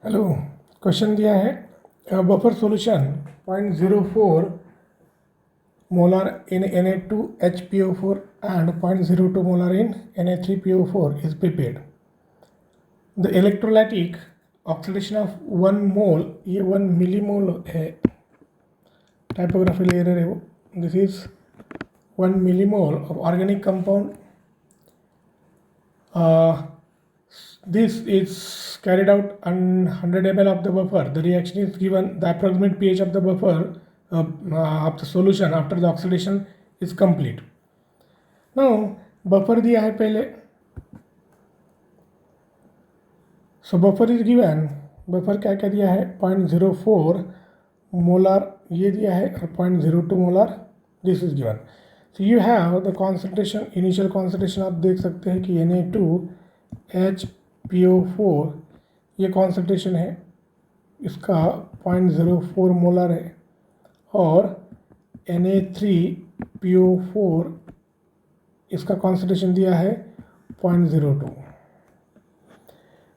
Hello, question दिया है buffer solution 0.04 molar in Na2HPO4 and 0.02 molar in Na3PO4 is prepared. The electrolytic oxidation of 1 mole, ये 1 millimole है, typographical error है वो. This is 1 millimole of organic compound. This is carried out on 100 ml of the buffer. The reaction is given. The approximate pH of the buffer of the solution after the oxidation is complete. Now buffer दिया है पहले. So buffer is given. Buffer क्या क्या दिया है? 0.04 molar ये दिया है और 0.02 molar this is given. So you have the concentration, initial concentration आप देख सकते हैं कि Na2HPO4 ये कॉन्सेंट्रेशन है, इसका 0.04 मोलर है, और Na3PO4 इसका कॉन्सेंट्रेशन दिया है 0.02.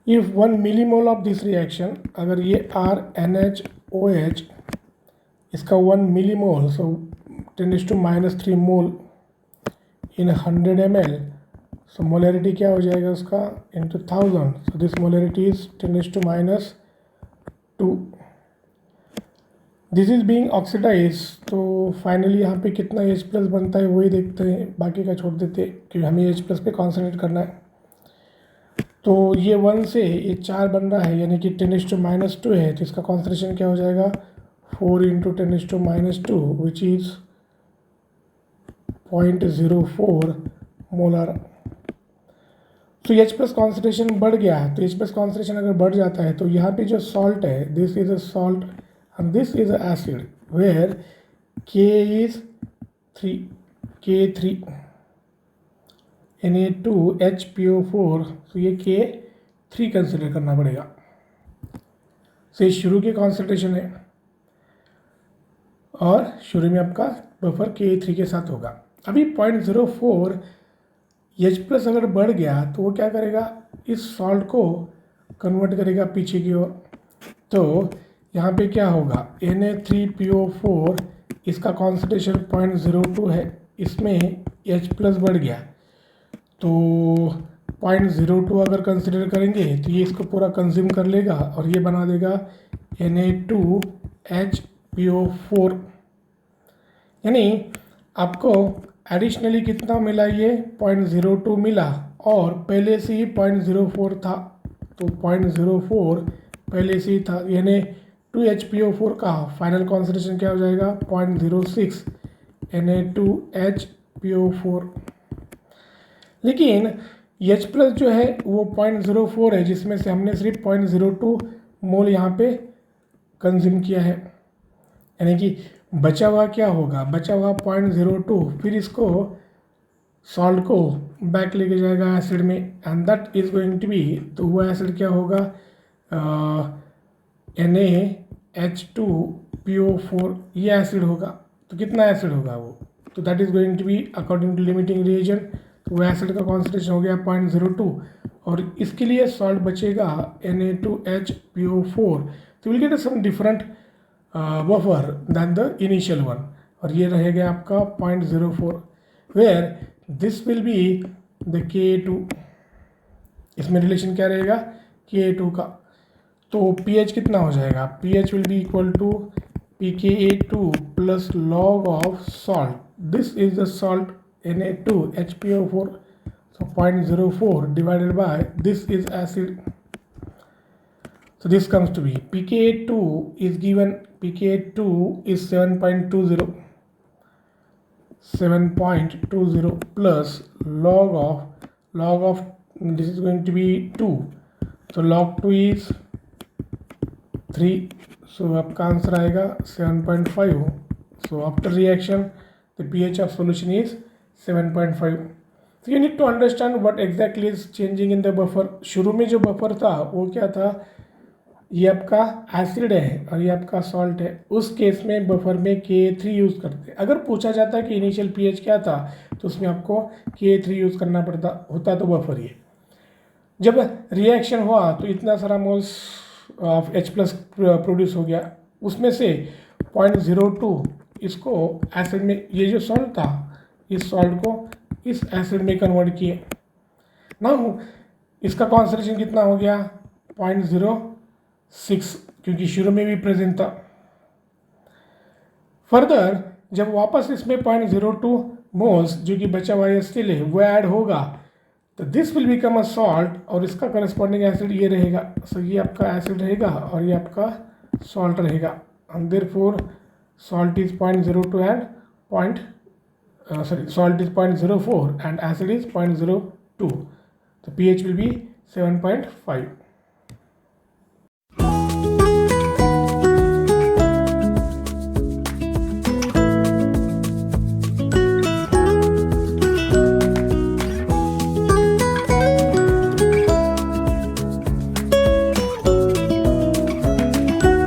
If 1 millimole of this reaction, अगर ये RNHOH इसका 1 millimole, so 10⁻³ mole in 100 ml, so molarity क्या हो जाएगा उसका into 1000. So this molarity is 10⁻². This is being oxidise. तो फाइनली यहाँ पे कितना H प्लस बनता है वही देखते हैं, बाकी का छोड़ देते हैं क्योंकि हमें H प्लस पे कॉन्सेंट्रेट करना है. तो ये 1 से ये 4 बन रहा है, यानी कि 10⁻² है, तो इसका कॉन्सेंट्रेशन क्या हो जाएगा 4 × 10⁻², विच इज़ 0.04 मोलर. तो H प्लस कॉन्सेंट्रेशन बढ़ गया है. तो H प्लस कॉन्सेंट्रेशन अगर बढ़ जाता है तो यहाँ पे जो सॉल्ट है, this is a salt and this is a acid, where K is 3, K3 Na2HPO4. तो ये K3 कंसिडर करना पड़ेगा. तो ये शुरू की कॉन्सेंट्रेशन है और शुरू में आपका बफर K3 के साथ होगा. अभी 0.04 H प्लस अगर बढ़ गया तो वो क्या करेगा, इस सॉल्ट को कन्वर्ट करेगा पीछे की ओर. तो यहाँ पे क्या होगा, Na3PO4 इसका कॉन्सेंट्रेशन 0.02 है, इसमें H प्लस बढ़ गया तो 0.02 अगर कंसिडर करेंगे तो ये इसको पूरा कंज्यूम कर लेगा और ये बना देगा Na2HPO4. यानी आपको एडिशनली कितना मिला, ये 0.02 मिला और पहले से ही 0.04 था. तो 0.04 पहले से ही था, यानी 2HPO4 का फाइनल कॉन्सेंट्रेशन क्या हो जाएगा 0.06 Na2HPO4. लेकिन H प्लस जो है वो 0.04 है, जिसमें से हमने सिर्फ 0.02 मोल यहाँ पे कंज्यूम किया है, यानी कि बचा हुआ क्या होगा, बचा हुआ 0.02 फिर इसको सॉल्ट को बैक लेके जाएगा एसिड में, and that is going to be, तो वो एसिड क्या होगा NaH2PO4 ये एसिड होगा. तो कितना एसिड होगा वो, तो that is going to be according to limiting reagent, तो वो एसिड का कॉन्सेंट्रेशन हो गया 0.02 और इसके लिए सॉल्ट बचेगा Na2HPO4. तो will get some different buffer than the initial one, और ये रहेगा आपका 0.04, where this will be the K2. इसमें रिलेशन क्या रहेगा K2 का. तो pH कितना हो जाएगा, pH will be equal to pKa2 plus log of salt. This is the salt Na2HPO4, so 0.04 divided by this is acid. So this comes to be pKa2 is given, pKa2 is 7.20 plus log of this is going to be 2, so log 2 is 3, so आपका answer आएगा 7.5. so after reaction the pH of solution is 7.5. so you need to understand what exactly is changing in the buffer. शुरू में जो buffer था वो क्या था, ये आपका एसिड है और ये आपका सॉल्ट है. उस केस में बफर में K3 यूज़ करते. अगर पूछा जाता कि इनिशियल pH क्या था तो उसमें आपको K3 यूज़ करना पड़ता होता. तो बफर ये जब रिएक्शन हुआ तो इतना सारा moles of H plus produce हो गया, उसमें से 0.02 इसको एसिड में, ये जो सॉल्ट था इस सॉल्ट को इस एसिड में कन्वर्ट किए ना। इसका कॉन्सेंट्रेशन कितना हो गया 0.06, क्योंकि शुरू में भी प्रेजेंट था। फर्दर जब वापस इसमें 0.02 मोल्स जो कि बचा हुआ ये स्टिल है वो ऐड होगा तो this will become a salt, और इसका करस्पॉन्डिंग एसिड ये रहेगा। सो ये आपका एसिड रहेगा और ये आपका सॉल्ट रहेगा। And therefore salt is 0.02 and salt is 0.04 and acid is 0.02. The pH will be 7.5.